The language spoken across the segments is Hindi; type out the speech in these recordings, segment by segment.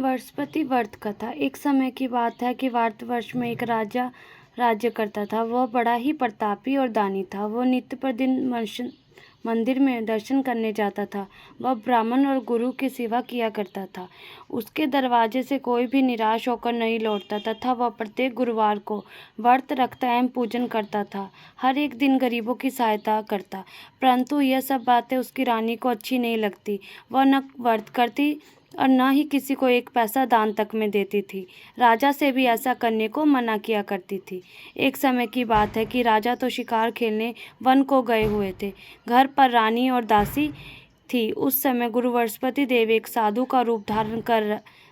बृहस्पति व्रत कथा। एक समय की बात है कि भारतवर्ष में एक राजा राज्य करता था। वह बड़ा ही प्रतापी और दानी था। वह नित्य प्रतिदिन मंदिर में दर्शन करने जाता था। वह ब्राह्मण और गुरु की सेवा किया करता था। उसके दरवाजे से कोई भी निराश होकर नहीं लौटता तथा वह प्रत्येक गुरुवार को व्रत रखता एवं पूजन करता था। हर एक दिन गरीबों की सहायता करता। परंतु यह सब बातें उसकी रानी को अच्छी नहीं लगती। वह न व्रत करती और न ही किसी को एक पैसा दान तक में देती थी। राजा से भी ऐसा करने को मना किया करती थी। एक समय की बात है कि राजा तो शिकार खेलने वन को गए हुए थे। घर पर रानी और दासी थी। उस समय गुरु बृहस्पति देव एक साधु का रूप धारण कर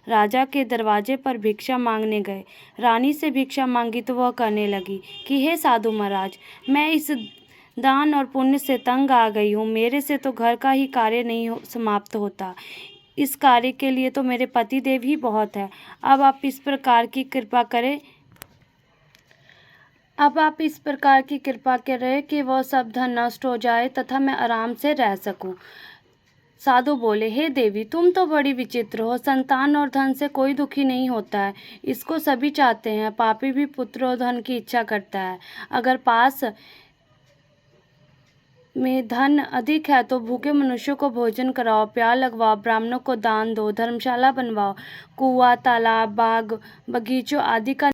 राजा के दरवाजे पर भिक्षा मांगने गए। रानी से भिक्षा मांगी तो वह कहने लगी कि हे साधु महाराज, मैं इस दान और पुण्य से तंग आ गई हूँ। मेरे से तो घर का ही कार्य नहीं समाप्त होता। इस कार्य के लिए तो मेरे पति देव ही बहुत है। अब आप इस प्रकार की कृपा करें कि वह सब धन नष्ट हो जाए तथा मैं आराम से रह सकूं। साधु बोले, हे देवी, तुम तो बड़ी विचित्र हो। संतान और धन से कोई दुखी नहीं होता है। इसको सभी चाहते हैं। पापी भी पुत्र और धन की इच्छा करता है। अगर पास में धन अधिक है तो भूखे मनुष्यों को भोजन कराओ, प्यार लगवाओ, ब्राह्मणों को दान दो, धर्मशाला बनवाओ, कुआं, तालाब, बाग बगीचों आदि का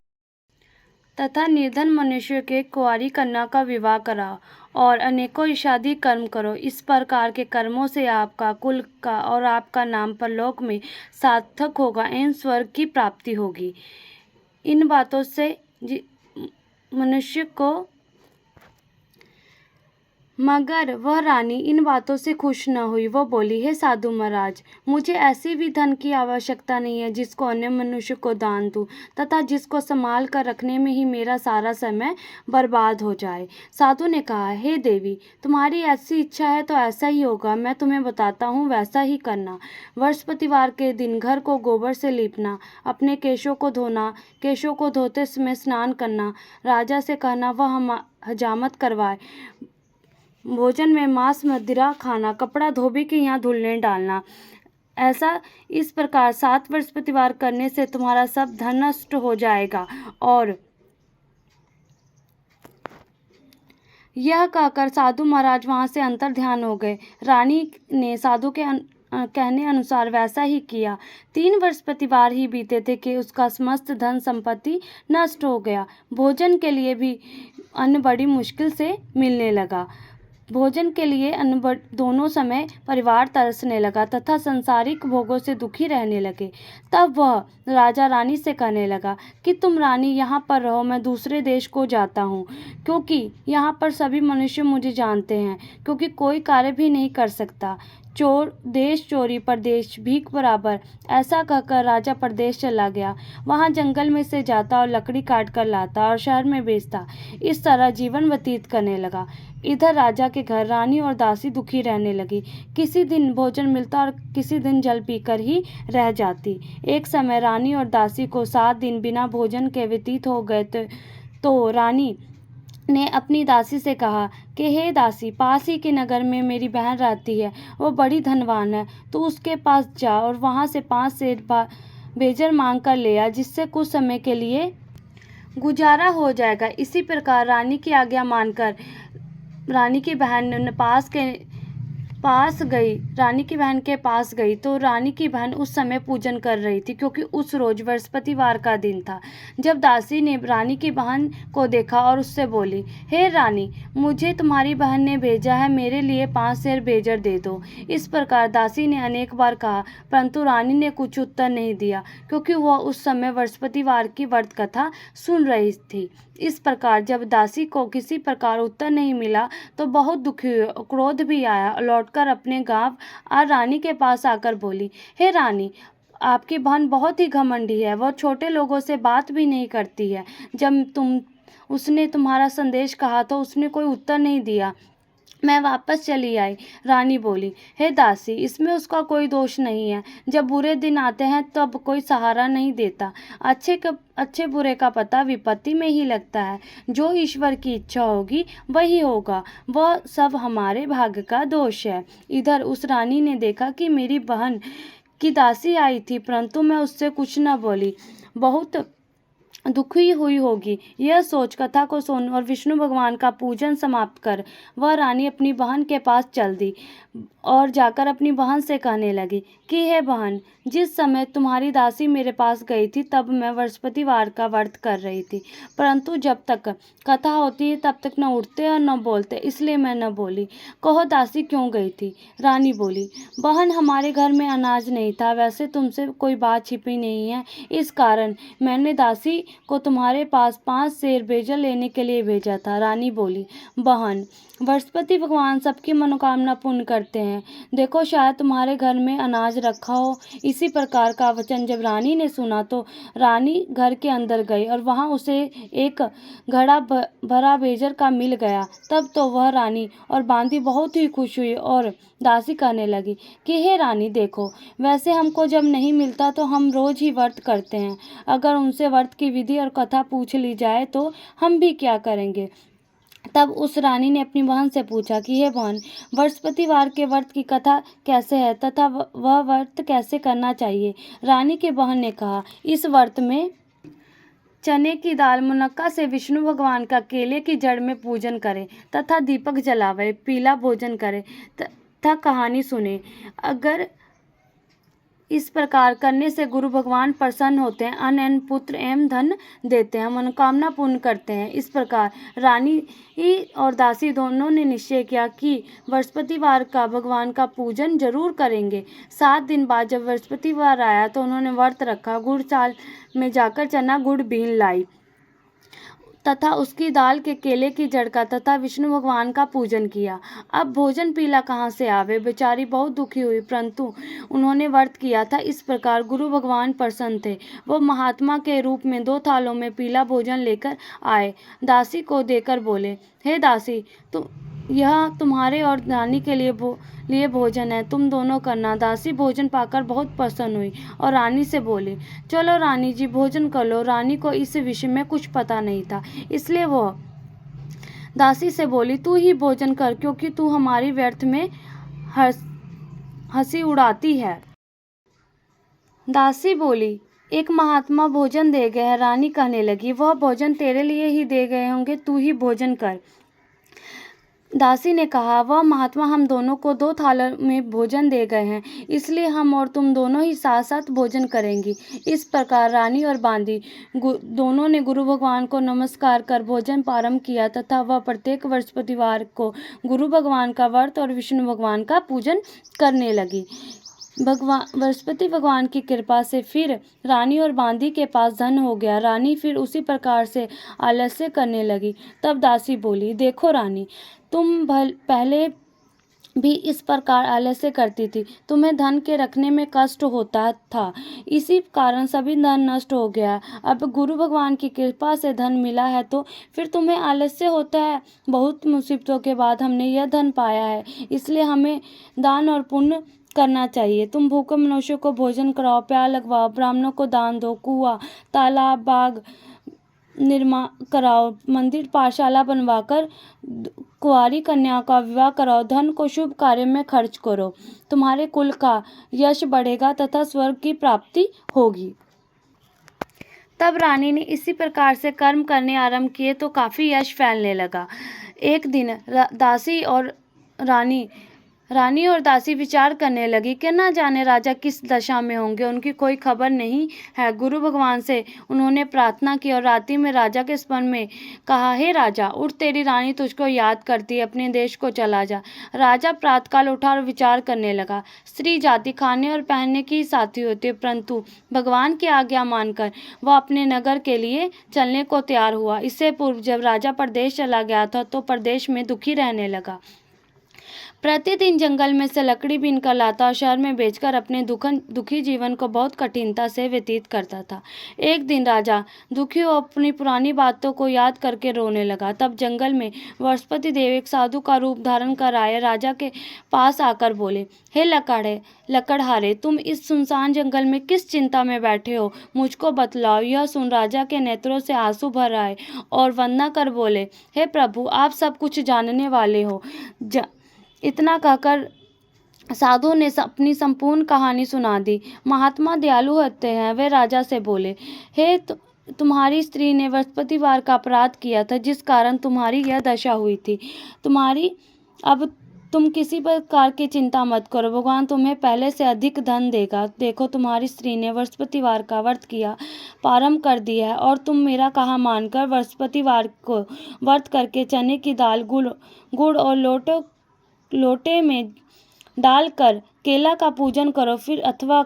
तथा निर्धन मनुष्य के कुंवारी कन्या का विवाह कराओ और अनेकों शादी कर्म करो। इस प्रकार के कर्मों से आपका कुल का और आपका नाम परलोक में सार्थक होगा एवं स्वर्ग की प्राप्ति होगी। इन बातों से मनुष्य को मगर वह रानी इन बातों से खुश न हुई। वह बोली, हे साधु महाराज, मुझे ऐसी भी धन की आवश्यकता नहीं है जिसको अन्य मनुष्य को दान दूं तथा जिसको संभाल कर रखने में ही मेरा सारा समय बर्बाद हो जाए। साधु ने कहा, हे देवी, तुम्हारी ऐसी इच्छा है तो ऐसा ही होगा। मैं तुम्हें बताता हूँ, वैसा ही करना। बृहस्पतिवार के दिन घर को गोबर से लीपना, अपने केशों को धोना, केशों को धोते समय स्नान करना, राजा से कहना वह हजामत करवाए, भोजन में मांस मदिरा खाना, कपड़ा धोबी के यहाँ धुलने डालना। ऐसा इस प्रकार 7 बृहस्पतिवार करने से तुम्हारा सब धन नष्ट हो जाएगा। और यह कहकर साधु महाराज वहां से अंतर ध्यान हो गए। रानी ने साधु के कहने अनुसार वैसा ही किया। 3 बृहस्पतिवार ही बीते थे कि उसका समस्त धन संपत्ति नष्ट हो गया। भोजन के लिए भी अन्न बड़ी मुश्किल से मिलने लगा। भोजन के लिए अन्न दोनों समय परिवार तरसने लगा तथा संसारिक भोगों से दुखी रहने लगे। तब वह राजा रानी से कहने लगा कि तुम रानी यहाँ पर रहो, मैं दूसरे देश को जाता हूँ, क्योंकि यहाँ पर सभी मनुष्य मुझे जानते हैं, क्योंकि कोई कार्य भी नहीं कर सकता। चोर देश चोरी परदेश भीख बराबर, ऐसा कहकर राजा परदेश चला गया। वहाँ जंगल में से जाता और लकड़ी काट कर लाता और शहर में बेचता। इस तरह जीवन व्यतीत करने लगा। इधर राजा के घर रानी और दासी दुखी रहने लगी। किसी दिन भोजन मिलता और किसी दिन जल पीकर ही रह जाती। एक समय रानी और दासी को 7 दिन बिना भोजन के व्यतीत हो गए तो रानी ने अपनी दासी से कहा कि हे दासी, पास ही के नगर में मेरी बहन रहती है। वो बड़ी धनवान है। तो उसके पास जा और वहाँ से 5 सेर बेजर मांग कर ले आ, जिससे कुछ समय के लिए गुजारा हो जाएगा। इसी प्रकार रानी की आज्ञा मानकर रानी की बहन रानी की बहन के पास गई तो रानी की बहन उस समय पूजन कर रही थी, क्योंकि उस रोज बृहस्पतिवार का दिन था। जब दासी ने रानी की बहन को देखा और उससे बोली, हे रानी, मुझे तुम्हारी बहन ने भेजा है, मेरे लिए 5 सेर बेजर दे दो। इस प्रकार दासी ने अनेक बार कहा, परंतु रानी ने कुछ उत्तर नहीं दिया, क्योंकि वह उस समय बृहस्पतिवार की व्रत कथा सुन रही थी। इस प्रकार जब दासी को किसी प्रकार उत्तर नहीं मिला तो बहुत दुखी हुई, क्रोध भी आया। लौटकर अपने गांव रानी के पास आकर बोली, हे रानी, आपकी बहन बहुत ही घमंडी है। वह छोटे लोगों से बात भी नहीं करती है। जब उसने तुम्हारा संदेश कहा तो उसने कोई उत्तर नहीं दिया। मैं वापस चली आई। रानी बोली, हे दासी, इसमें उसका कोई दोष नहीं है। जब बुरे दिन आते हैं तब कोई सहारा नहीं देता। अच्छे बुरे का पता विपत्ति में ही लगता है। जो ईश्वर की इच्छा होगी वही होगा। वह सब हमारे भाग्य का दोष है। इधर उस रानी ने देखा कि मेरी बहन कि दासी आई थी, परंतु मैं उससे कुछ न बोली। बहुत दुखी हुई होगी। यह सोच कथा को सुन और विष्णु भगवान का पूजन समाप्त कर वह रानी अपनी बहन के पास चल दी और जाकर अपनी बहन से कहने लगी कि हे बहन, जिस समय तुम्हारी दासी मेरे पास गई थी तब मैं बृहस्पतिवार का व्रत कर रही थी, परंतु जब तक कथा होती है तब तक न उठते और न बोलते, इसलिए मैं न बोली। कहो दासी क्यों गई थी? रानी बोली, बहन, हमारे घर में अनाज नहीं था, वैसे तुमसे कोई बात छिपी नहीं है, इस कारण मैंने दासी को तुम्हारे पास 5 सेर बेजल लेने के लिए भेजा था। रानी बोली, बहन, बृहस्पति भगवान सबकी मनोकामना पूर्ण करते हैं, देखो शायद तुम्हारे घर में अनाज रखा हो। इसी प्रकार का वचन जब रानी ने सुना तो रानी घर के अंदर गई और वहां उसे एक घड़ा भरा बेजर का मिल गया। तब तो वह रानी और बांदी बहुत ही खुश हुई और दासी कहने लगी कि हे रानी, देखो, वैसे हमको जब नहीं मिलता तो हम रोज ही व्रत करते हैं, अगर उनसे व्रत की विधि और कथा पूछ ली जाए तो हम भी क्या करेंगे। तब उस रानी ने अपनी बहन से पूछा कि हे बहन, बृहस्पतिवार के व्रत की कथा कैसे है तथा वह व्रत कैसे करना चाहिए। रानी की बहन ने कहा, इस व्रत में चने की दाल मुनक्का से विष्णु भगवान का केले की जड़ में पूजन करें तथा दीपक जलावे, पीला भोजन करें तथा कहानी सुने। अगर इस प्रकार करने से गुरु भगवान प्रसन्न होते हैं, अन्न पुत्र एवं धन देते हैं, मनोकामना पूर्ण करते हैं। इस प्रकार रानी और दासी दोनों ने निश्चय किया कि बृहस्पतिवार का भगवान का पूजन जरूर करेंगे। 7 दिन बाद जब बृहस्पतिवार आया तो उन्होंने व्रत रखा, गुड़ चाल में जाकर चना गुड़ बीन लाई तथा उसकी दाल के केले की जड़ का तथा विष्णु भगवान का पूजन किया। अब भोजन पीला कहाँ से आवे, बेचारी बहुत दुखी हुई, परंतु उन्होंने व्रत किया था। इस प्रकार गुरु भगवान प्रसन्न थे। वो महात्मा के रूप में 2 थालों में पीला भोजन लेकर आए, दासी को देकर बोले, हे दासी, यह तुम्हारे और रानी के लिए भोजन है, तुम दोनों करना। दासी भोजन पाकर बहुत प्रसन्न हुई और रानी से बोली, चलो रानी जी, भोजन कर लो। रानी को इस विषय में कुछ पता नहीं था, इसलिए वो दासी से बोली, तू ही भोजन कर, क्योंकि तू हमारी व्यर्थ में हंसी उड़ाती है। दासी बोली, एक महात्मा भोजन दे गए हैं। रानी कहने लगी, वह भोजन तेरे लिए ही दे गए होंगे, तू ही भोजन कर। दासी ने कहा, वह महात्मा हम दोनों को 2 थालों में भोजन दे गए हैं, इसलिए हम और तुम दोनों ही साथ साथ भोजन करेंगी। इस प्रकार रानी और बांदी दोनों ने गुरु भगवान को नमस्कार कर भोजन प्रारंभ किया तथा वह प्रत्येक बृहस्पतिवार को गुरु भगवान का व्रत और विष्णु भगवान का पूजन करने लगी। बृहस्पति भगवान की कृपा से फिर रानी और बांदी के पास धन हो गया। रानी फिर उसी प्रकार से आलस्य करने लगी। तब दासी बोली, देखो रानी, तुम पहले भी इस प्रकार आलस्य करती थी, तुम्हें धन के रखने में कष्ट होता था, इसी कारण सभी धन नष्ट हो गया। अब गुरु भगवान की कृपा से धन मिला है तो फिर तुम्हें आलस्य होता है। बहुत मुसीबतों के बाद हमने यह धन पाया है, इसलिए हमें दान और पुण्य करना चाहिए। तुम भूखे मनुष्यों को भोजन कराओ, प्यार लगवाओ, ब्राह्मणों को दान दो, कुआं, तालाब, बाग निर्माण कराओ, मंदिर, पाठशाला बनवाकर कुंवारी कन्याओं का विवाह कराओ, धन को शुभ कार्य में खर्च करो, तुम्हारे कुल का यश बढ़ेगा तथा स्वर्ग की प्राप्ति होगी। तब रानी ने इसी प्रकार से कर्म करने आरंभ किए तो काफी यश फैलने लगा। एक दिन रानी और दासी विचार करने लगी कि न जाने राजा किस दशा में होंगे, उनकी कोई खबर नहीं है। गुरु भगवान से उन्होंने प्रार्थना की और रात्रि में राजा के स्मरण में कहा, हे राजा, उठ, तेरी रानी तुझको याद करती है, अपने देश को चला जा। राजा प्रातःकाल उठा और विचार करने लगा। स्त्री जाति खाने और पहनने की साथी होती है, परंतु भगवान की आज्ञा मानकर वह अपने नगर के लिए चलने को तैयार हुआ। इससे पूर्व जब राजा परदेश चला गया था तो परदेश में दुखी रहने लगा। प्रतिदिन जंगल में से लकड़ी बीन कर लाता और शहर में बेचकर अपने दुखी जीवन को बहुत कठिनता से व्यतीत करता था। एक दिन राजा दुखी हो अपनी पुरानी बातों को याद करके रोने लगा। तब जंगल में बृहस्पति देव एक साधु का रूप धारण कर आए। राजा के पास आकर बोले, हे लकड़हारे, तुम इस सुनसान जंगल में किस चिंता में बैठे हो, मुझको बतलाओ। यह सुन राजा के नेत्रों से आंसू भर आए और वंदना कर बोले, हे प्रभु, आप सब कुछ जानने वाले हो। इतना कहकर साधु ने अपनी संपूर्ण कहानी सुना दी। महात्मा दयालु होते हैं। वे राजा से बोले, हे तुम्हारी स्त्री ने बृहस्पतिवार का अपराध किया था, जिस कारण तुम्हारी यह दशा हुई थी। अब तुम किसी प्रकार की चिंता मत करो, भगवान तुम्हें पहले से अधिक धन देगा। देखो, तुम्हारी स्त्री ने बृहस्पतिवार का व्रत किया प्रारंभ कर दिया है, और तुम मेरा कहा मानकर बृहस्पतिवार को व्रत करके चने की दाल, गुड़ और लोटे में डालकर केला का पूजन करो। फिर अथवा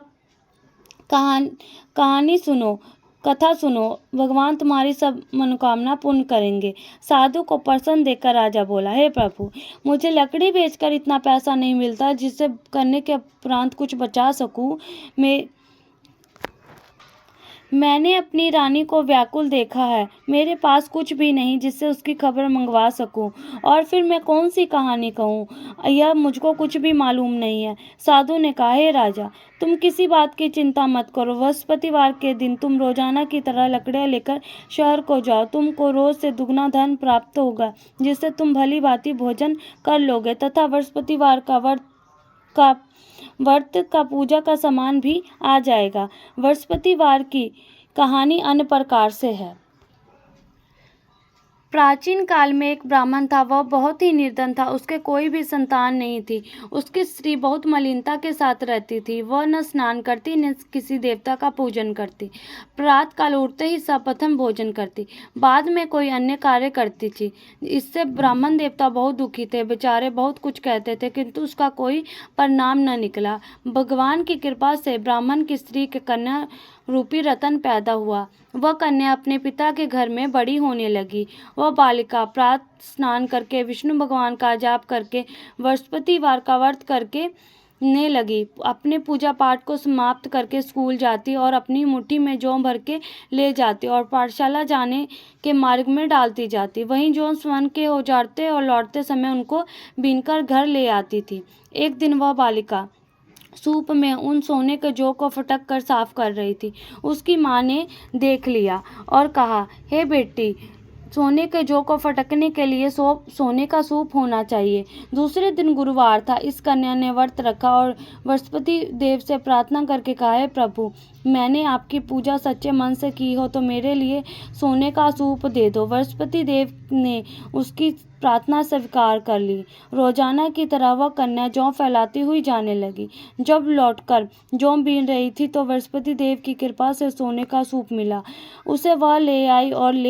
कहानी सुनो, कथा सुनो, भगवान तुम्हारी सब मनोकामना पूर्ण करेंगे। साधु को प्रसन्न देखकर राजा बोला, हे प्रभु, मुझे लकड़ी बेचकर इतना पैसा नहीं मिलता जिससे करने के उपरांत कुछ बचा सकूं। मैंने अपनी रानी को व्याकुल देखा है। मेरे पास कुछ भी नहीं जिससे उसकी खबर मंगवा सकूं, और फिर मैं कौन सी कहानी कहूं, यह मुझको कुछ भी मालूम नहीं है। साधु ने कहा, हे राजा, तुम किसी बात की चिंता मत करो। बृहस्पतिवार के दिन तुम रोजाना की तरह लकड़ियां लेकर शहर को जाओ। तुमको रोज से दुगना धन प्राप्त होगा, जिससे तुम भली भांति भोजन कर लोगे तथा बृहस्पतिवार का व्रत का पूजा का सामान भी आ जाएगा। बृहस्पतिवार की कहानी अन्य प्रकार से है। प्राचीन काल में एक ब्राह्मण था। वह बहुत ही निर्धन था। उसके कोई भी संतान नहीं थी। उसकी स्त्री बहुत मलिनता के साथ रहती थी। वह न स्नान करती, न किसी देवता का पूजन करती। प्रातः काल उठते ही सर्वप्रथम भोजन करती, बाद में कोई अन्य कार्य करती थी। इससे ब्राह्मण देवता बहुत दुखी थे। बेचारे बहुत कुछ कहते थे, किंतु उसका कोई परिणाम न निकला। भगवान की कृपा से ब्राह्मण की स्त्री के कन्या रूपी रतन पैदा हुआ। वह कन्या अपने पिता के घर में बड़ी होने लगी। वह बालिका प्रातः स्नान करके, विष्णु भगवान का जाप करके, बृहस्पतिवार का व्रत करके ने लगी। अपने पूजा पाठ को समाप्त करके स्कूल जाती और अपनी मुट्ठी में जौ भर के ले जाती और पाठशाला जाने के मार्ग में डालती जाती। वहीं जौ स्वर्ण के हो जाते और लौटते समय उनको बीनकर घर ले आती थी। एक दिन वह बालिका सूप में उन सोने के जौ को फटक कर साफ कर रही थी। उसकी माँ ने देख लिया और कहा, हे बेटी, सोने के जौ को फटकने के लिए सोने का सूप होना चाहिए। दूसरे दिन गुरुवार था। इस कन्या ने व्रत रखा और बृहस्पति देव से प्रार्थना करके कहा, हे प्रभु, मैंने आपकी पूजा सच्चे मन से की हो तो मेरे लिए सोने का सूप दे दो। बृहस्पति देव ने उसकी प्रार्थना स्वीकार कर ली। रोजाना की तरह वह कन्या जौ फैलाती हुई जाने लगी। जब लौटकर जौ बीन रही थी तो बृहस्पति देव की कृपा से सोने का सूप मिला। उसे वह ले आई और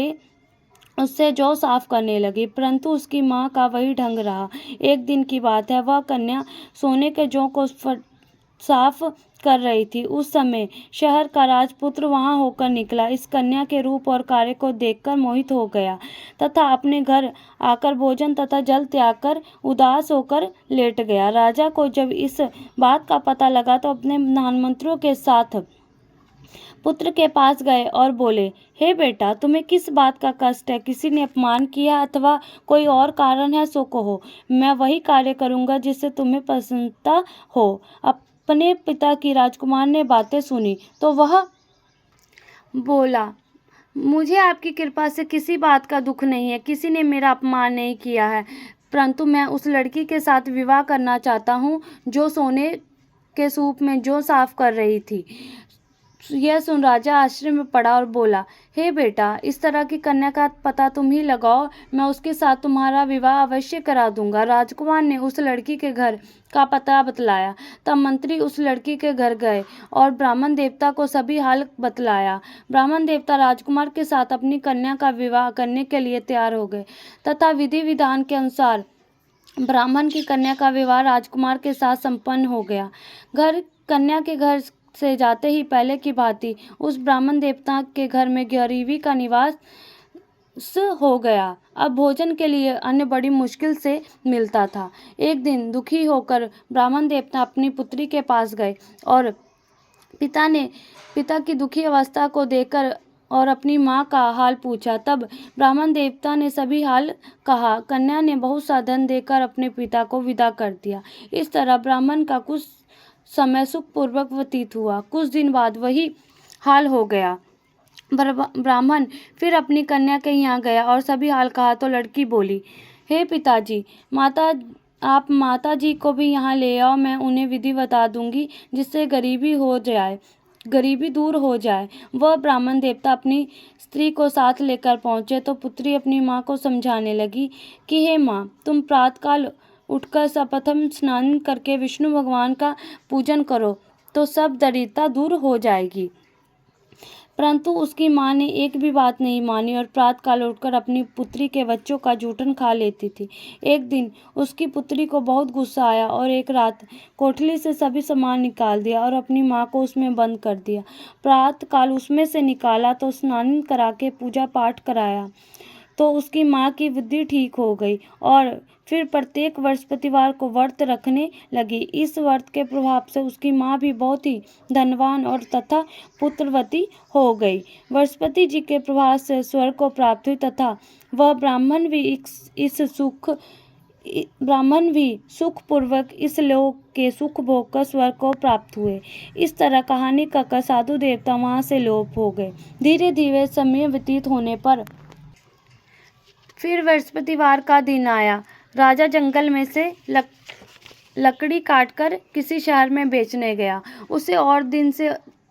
उससे जौ साफ करने लगी, परंतु उसकी माँ का वही ढंग रहा। एक दिन की बात है, वह कन्या सोने के जौ को साफ कर रही थी। उस समय शहर का राजपुत्र वहां होकर निकला। इस कन्या के रूप और कार्य को देखकर मोहित हो गया तथा अपने घर आकर भोजन तथा जल त्याग कर उदास होकर लेट गया। राजा को जब इस बात का पता लगा तो अपने प्रधानमंत्रियों के साथ पुत्र के पास गए और बोले, हे बेटा, तुम्हें किस बात का कष्ट है? किसी ने अपमान किया अथवा कोई और कारण है सो कहो। मैं वही कार्य करूंगा जिससे तुम्हें प्रसन्नता हो। अपने पिता की राजकुमार ने बातें सुनी तो वह बोला, मुझे आपकी कृपा से किसी बात का दुख नहीं है। किसी ने मेरा अपमान नहीं किया है, परंतु मैं उस लड़की के साथ विवाह करना चाहता हूँ जो सोने के सूप में जौ साफ कर रही थी। यह सुन राजा आश्चर्य में पड़ा और बोला, हे बेटा, इस तरह की कन्या का पता तुम ही लगाओ। मैं उसके साथ तुम्हारा विवाह अवश्य करा दूंगा। राजकुमार ने उस लड़की के घर का पता बतलाया। तब मंत्री उस लड़की के घर गए और ब्राह्मण देवता को सभी हाल बतलाया। ब्राह्मण देवता राजकुमार के साथ अपनी कन्या का विवाह करने के लिए तैयार हो गए तथा विधि विधान के अनुसार ब्राह्मण की कन्या का विवाह राजकुमार के साथ संपन्न हो गया। कन्या के घर से जाते ही पहले की भांति उस ब्राह्मण देवता के घर में गरीबी का निवास हो गया। अब भोजन के लिए अन्न बड़ी मुश्किल से मिलता था। एक दिन दुखी होकर ब्राह्मण देवता अपनी पुत्री के पास गए और पिता की दुखी अवस्था को देखकर और अपनी माँ का हाल पूछा। तब ब्राह्मण देवता ने सभी हाल कहा। कन्या ने बहुत सा धन देकर अपने पिता को विदा कर दिया। इस तरह ब्राह्मण का कुछ समय सुखपूर्वक व्यतीत हुआ। कुछ दिन बाद वही हाल हो गया। ब्राह्मण फिर अपनी कन्या के यहाँ गया और सभी हाल कहा तो लड़की बोली, हे पिताजी, माता आप माता जी को भी यहाँ ले आओ, मैं उन्हें विधि बता दूंगी जिससे गरीबी दूर हो जाए। वह ब्राह्मण देवता अपनी स्त्री को साथ लेकर पहुंचे तो पुत्री अपनी माँ को समझाने लगी कि हे माँ, तुम प्रातःकाल उठकर सर्वप्रथम स्नान करके विष्णु भगवान का पूजन करो तो सब दरिद्रता दूर हो जाएगी। परंतु उसकी माँ ने एक भी बात नहीं मानी और प्रातःकाल उठकर अपनी पुत्री के बच्चों का जूठन खा लेती थी। एक दिन उसकी पुत्री को बहुत गुस्सा आया और एक रात कोठरी से सभी सामान निकाल दिया और अपनी माँ को उसमें बंद कर दिया। प्रातःकाल उसमें से निकाला तो स्नान करा के पूजा पाठ कराया तो उसकी माँ की बुद्धि ठीक हो गई और फिर प्रत्येक बृहस्पतिवार को व्रत रखने लगी। इस व्रत के प्रभाव से उसकी माँ भी बहुत ही धनवान और तथा पुत्रवती हो गई। बृहस्पति जी के प्रभाव से स्वर्ग को प्राप्त हुई तथा वह ब्राह्मण भी सुखपूर्वक इस लोक के सुख भोग कर स्वर्ग को प्राप्त हुए। इस तरह कहानी कहकर साधु देवता वहां से लोप हो गए। धीरे धीरे समय व्यतीत होने पर फिर बृहस्पतिवार का दिन आया। राजा जंगल में से लकड़ी काटकर किसी शहर में बेचने गया। उसे और दिन से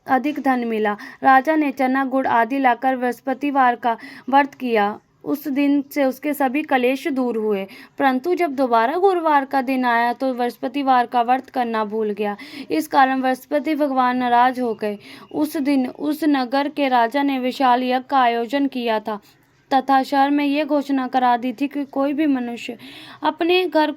अधिक धन मिला। राजा ने चना गुड़ आदि लाकर बृहस्पतिवार का व्रत किया। उस दिन से उसके सभी कलेश दूर हुए। परंतु जब दोबारा गुरुवार का दिन आया तो बृहस्पतिवार का व्रत करना भूल गया। इस कारण बृहस्पति भगवान नाराज हो गए। उस दिन उस नगर के राजा ने विशाल यज्ञ का आयोजन किया था तथा शहर में ये घोषणा करा दी थी कि कोई भी मनुष्य अपने घर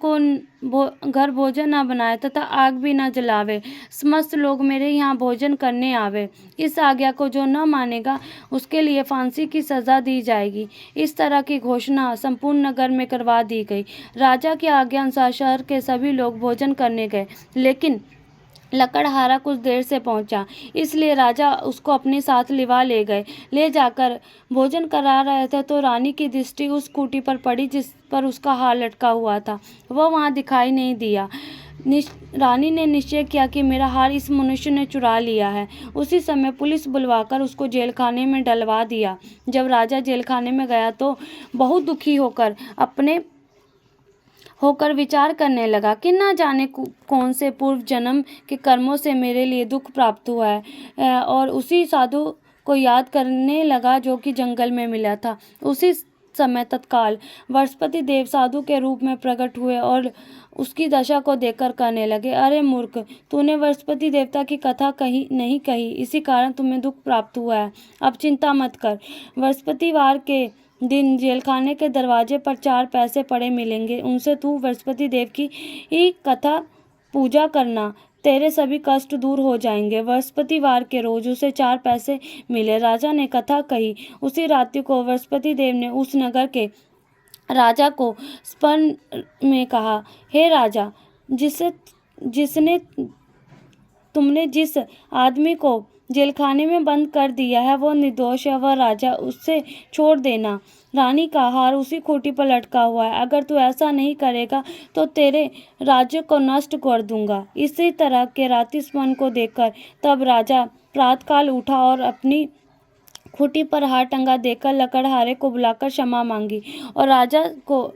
भोजन न बनाए तथा आग भी न जलावे। समस्त लोग मेरे यहाँ भोजन करने आवे। इस आज्ञा को जो न मानेगा उसके लिए फांसी की सजा दी जाएगी। इस तरह की घोषणा संपूर्ण नगर में करवा दी गई। राजा की आज्ञा अनुसार शहर के सभी लोग भोजन करने गए, लेकिन लकड़हारा कुछ देर से पहुंचा, इसलिए राजा उसको अपने साथ ले गए। ले जाकर भोजन करा रहे थे तो रानी की दृष्टि उस खूंटी पर पड़ी जिस पर उसका हार लटका हुआ था। वह वहां दिखाई नहीं दिया। रानी ने निश्चय किया कि मेरा हार इस मनुष्य ने चुरा लिया है। उसी समय पुलिस बुलवाकर उसको जेल खाने में डलवा दिया। जब राजा जेल खाने में गया तो बहुत दुखी होकर विचार करने लगा कि न जाने कौन से पूर्व जन्म के कर्मों से मेरे लिए दुख प्राप्त हुआ है, और उसी साधु को याद करने लगा जो कि जंगल में मिला था। उसी समय तत्काल बृहस्पति देव साधु के रूप में प्रकट हुए और उसकी दशा को देखकर कहने लगे, अरे मूर्ख, तूने बृहस्पति देवता की कथा नहीं कही, इसी कारण तुम्हें दुख प्राप्त हुआ है। अब चिंता मत कर। बृहस्पतिवार के दिन जेलखाने के दरवाजे पर 4 पैसे पड़े मिलेंगे। उनसे तू बृहस्पति देव की ही कथा पूजा करना, तेरे सभी कष्ट दूर हो जाएंगे। बृहस्पतिवार के रोज उसे 4 पैसे मिले। राजा ने कथा कही। उसी रात्रि को बृहस्पति देव ने उस नगर के राजा को स्वप्न में कहा, हे राजा, तुमने जिस आदमी को जेलखाने में बंद कर दिया है वो निर्दोष है। वह राजा, उससे छोड़ देना। रानी का हार उसी खूंटी पर लटका हुआ है। अगर तू ऐसा नहीं करेगा तो तेरे राज्य को नष्ट कर दूंगा। इसी तरह के रात्रि स्वप्न को देखकर तब राजा प्रातःकाल उठा और अपनी खूंटी पर हार टंगा देखकर लकड़हारे को बुलाकर क्षमा मांगी और राजा को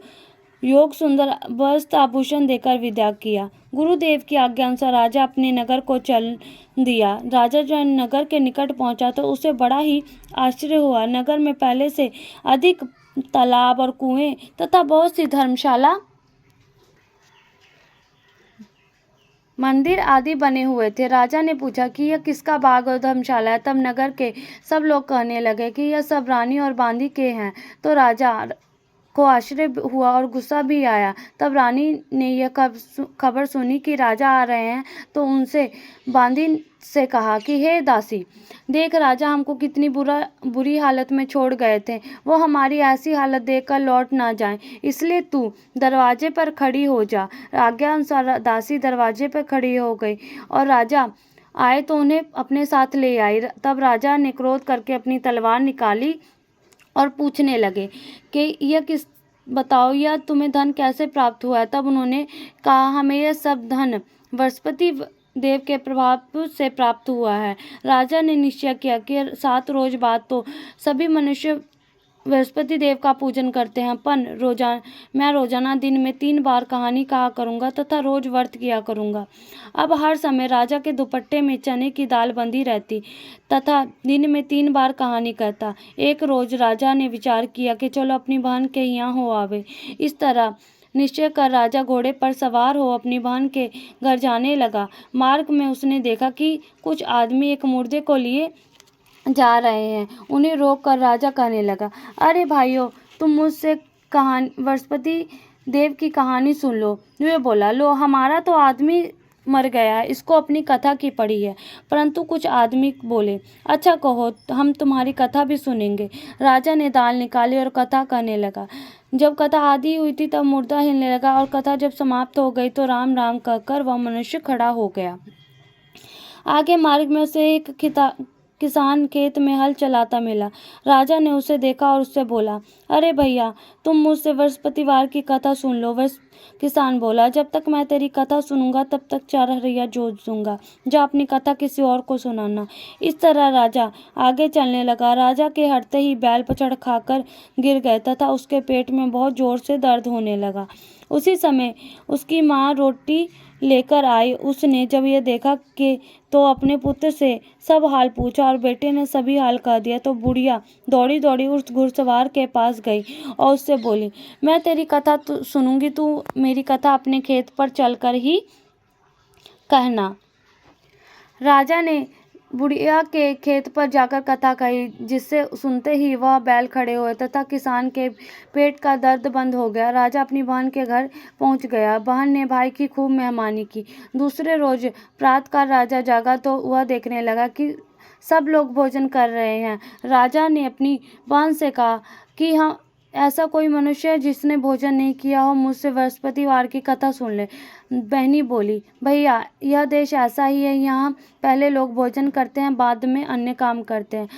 योग सुंदर वस्त्र आभूषण देकर विदा किया। गुरुदेव की आज्ञा अनुसार राजा अपने नगर को चल दिया। राजा जब नगर के निकट पहुंचा तो उसे बड़ा ही आश्चर्य हुआ। नगर में पहले से अधिक तालाब और कुएं तथा बहुत सी धर्मशाला, मंदिर आदि बने हुए थे। राजा ने पूछा कि यह किसका बाग और धर्मशाला है। तब नगर के सब लोग कहने लगे कि यह सब रानी और बांदी के हैं। तो राजा को आश्चर्य हुआ और गुस्सा भी आया। तब रानी ने यह खबर सुनी कि राजा आ रहे हैं तो उनसे बांदी से कहा कि हे दासी, देख, राजा हमको कितनी बुरी हालत में छोड़ गए थे। वो हमारी ऐसी हालत देखकर लौट ना जाएं, इसलिए तू दरवाजे पर खड़ी हो जा। आज्ञा अनुसार दासी दरवाजे पर खड़ी हो गई और राजा आए तो उन्हें अपने साथ ले आई। तब राजा ने क्रोध करके अपनी तलवार निकाली और पूछने लगे कि बताओ, यह तुम्हें धन कैसे प्राप्त हुआ है। तब उन्होंने कहा, हमें यह सब धन बृहस्पति देव के प्रभाव से प्राप्त हुआ है। राजा ने निश्चय किया कि 7 रोज बाद तो सभी मनुष्य बृहस्पति देव का पूजन करते हैं। मैं रोजाना दिन में 3 बार कहानी कहा करूँगा तथा रोज व्रत किया करूँगा। अब हर समय राजा के दुपट्टे में चने की दाल बंधी रहती तथा दिन में 3 बार कहानी कहता। एक रोज राजा ने विचार किया कि चलो अपनी बहन के यहाँ हो आवे। इस तरह निश्चय कर राजा घोड़े पर सवार हो अपनी बहन के घर जाने लगा। मार्ग में उसने देखा कि कुछ आदमी एक मुर्दे को लिए जा रहे हैं। उन्हें रोक कर राजा कहने लगा, अरे भाइयों, तुम मुझसे बृहस्पति देव की कहानी सुन लो। वे बोला, लो, हमारा तो आदमी मर गया है, इसको अपनी कथा की पड़ी है। परंतु कुछ आदमी बोले, अच्छा कहो, हम तुम्हारी कथा भी सुनेंगे। राजा ने दाल निकाली और कथा कहने लगा। जब कथा आधी हुई थी तब मुर्दा हिलने लगा और कथा जब समाप्त हो गई तो राम राम कहकर वह मनुष्य खड़ा हो गया। आगे मार्ग में उसे एक किसान खेत में हल चलाता मिला। राजा ने उसे देखा और उससे बोला, अरे भैया, तुम मुझसे बृहस्पतिवार की कथा सुन लो। किसान बोला, जब तक मैं तेरी कथा सुनूंगा तब तक 4 हरिया जोत दूंगा। जा अपनी कथा किसी और को सुनाना। इस तरह राजा आगे चलने लगा। राजा के हटते ही बैल पचड़ खाकर गिर गए तथा उसके पेट में बहुत जोर से दर्द होने लगा। उसी समय उसकी माँ रोटी लेकर आई। उसने जब यह देखा कि तो अपने पुत्र से सब हाल पूछा और बेटे ने सभी हाल कह दिया तो बुढ़िया दौड़ी दौड़ी उस घुड़सवार के पास गई और उससे बोली, मैं तेरी कथा सुनूंगी, तू मेरी कथा अपने खेत पर चलकर ही कहना। राजा ने बुढ़िया के खेत पर जाकर कथा कही, जिससे सुनते ही वह बैल खड़े हुए तथा किसान के पेट का दर्द बंद हो गया। राजा अपनी बहन के घर पहुंच गया। बहन ने भाई की खूब मेहमानी की। दूसरे रोज प्रातःकाल राजा जागा तो वह देखने लगा कि सब लोग भोजन कर रहे हैं। राजा ने अपनी बहन से कहा कि हाँ, ऐसा कोई मनुष्य है जिसने भोजन नहीं किया हो, मुझसे बृहस्पतिवार की कथा सुन ले। बहनी बोली, भैया, यह देश ऐसा ही है, यहाँ पहले लोग भोजन करते हैं, बाद में अन्य काम करते हैं।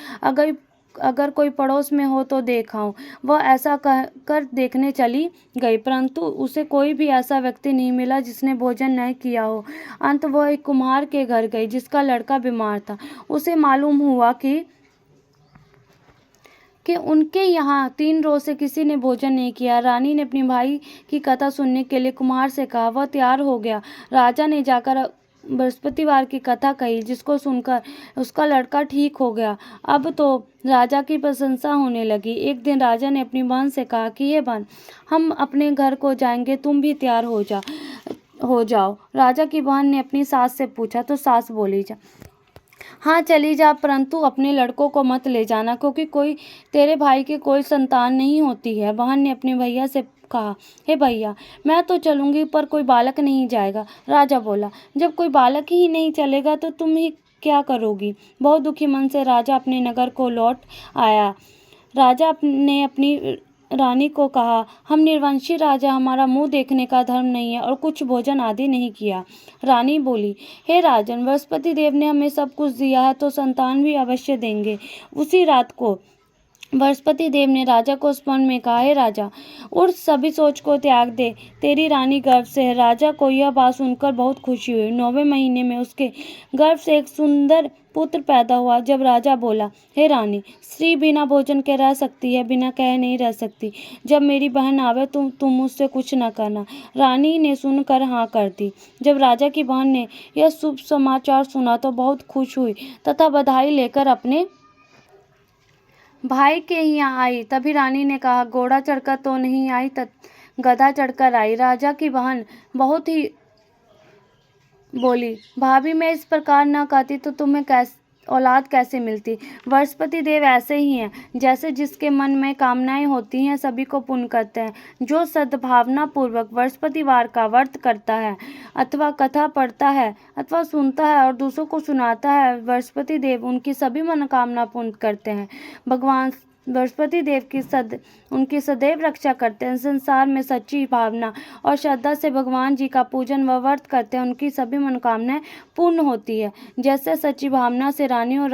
अगर कोई पड़ोस में हो तो देखाऊं। वह ऐसा कर देखने चली गई, परंतु उसे कोई भी ऐसा व्यक्ति नहीं मिला जिसने भोजन नहीं किया हो। अंत वह एक कुम्हार के घर गई जिसका लड़का बीमार था। उसे मालूम हुआ कि उनके यहाँ 3 रोज से किसी ने भोजन नहीं किया। रानी ने अपनी भाई की कथा सुनने के लिए कुम्हार से कहा। वह तैयार हो गया। राजा ने जाकर बृहस्पतिवार की कथा कही, जिसको सुनकर उसका लड़का ठीक हो गया। अब तो राजा की प्रशंसा होने लगी। एक दिन राजा ने अपनी बहन से कहा कि हे बहन, हम अपने घर को जाएंगे, तुम भी तैयार हो जाओ। राजा की बहन ने अपनी सास से पूछा तो सास बोली, हाँ चली जा, परंतु अपने लड़कों को मत ले जाना, क्योंकि तेरे भाई के कोई संतान नहीं होती है। बहन ने अपने भैया से कहा, हे भैया, मैं तो चलूंगी पर कोई बालक नहीं जाएगा। राजा बोला, जब कोई बालक ही नहीं चलेगा तो तुम ही क्या करोगी। बहुत दुखी मन से राजा अपने नगर को लौट आया। राजा ने अपनी रानी को कहा, हम निर्वंशी राजा, हमारा मुंह देखने का धर्म नहीं है और कुछ भोजन आदि नहीं किया। रानी बोली, हे राजन, बृहस्पति देव ने हमें सब कुछ दिया है तो संतान भी अवश्य देंगे। उसी रात को बृहस्पति देव ने राजा को स्वप्न में कहा, हे राजा, उठ, सभी सोच को त्याग दे, तेरी रानी गर्भ से है। राजा को यह बात सुनकर बहुत खुशी हुई। 9वें महीने में उसके गर्भ से एक सुंदर पुत्र पैदा हुआ। जब राजा बोला, हे रानी, स्त्री बिना भोजन के रह सकती है, बिना कहे नहीं रह सकती। जब मेरी बहन आवे तुम मुझसे कुछ न करना। रानी ने सुनकर हाँ कर दी। जब राजा की बहन ने यह शुभ समाचार सुना तो बहुत खुश हुई तथा बधाई लेकर अपने भाई के यहाँ आई। तभी रानी ने कहा, घोड़ा चढ़कर तो नहीं आई, गधा चढ़कर आई। राजा की बहन बहुत ही बोली, भाभी, मैं इस प्रकार न कहती तो तुम्हें औलाद कैसे मिलती। बृहस्पति देव ऐसे ही हैं, जैसे जिसके मन में कामनाएं होती हैं सभी को पूर्ण करते हैं। जो सद्भावना पूर्वक बृहस्पतिवार का व्रत करता है अथवा कथा पढ़ता है अथवा सुनता है और दूसरों को सुनाता है, बृहस्पति देव उनकी सभी मनोकामना पूर्ण करते हैं। भगवान बृहस्पति देव की उनकी सदैव रक्षा करते हैं। संसार में सच्ची भावना और श्रद्धा से भगवान जी का पूजन व व्रत करते हैं, उनकी सभी मनोकामनाएं पूर्ण होती है। जैसे सच्ची भावना से रानी और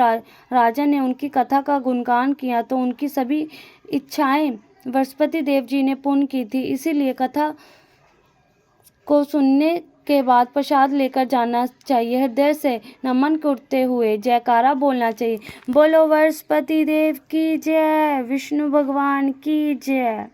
राजा ने उनकी कथा का गुणगान किया तो उनकी सभी इच्छाएं बृहस्पति देव जी ने पूर्ण की थी। इसीलिए कथा को सुनने के बाद प्रसाद लेकर जाना चाहिए। हृदय से नमन करते हुए जयकारा बोलना चाहिए। बोलो बृहस्पति देव की जय, विष्णु भगवान की जय।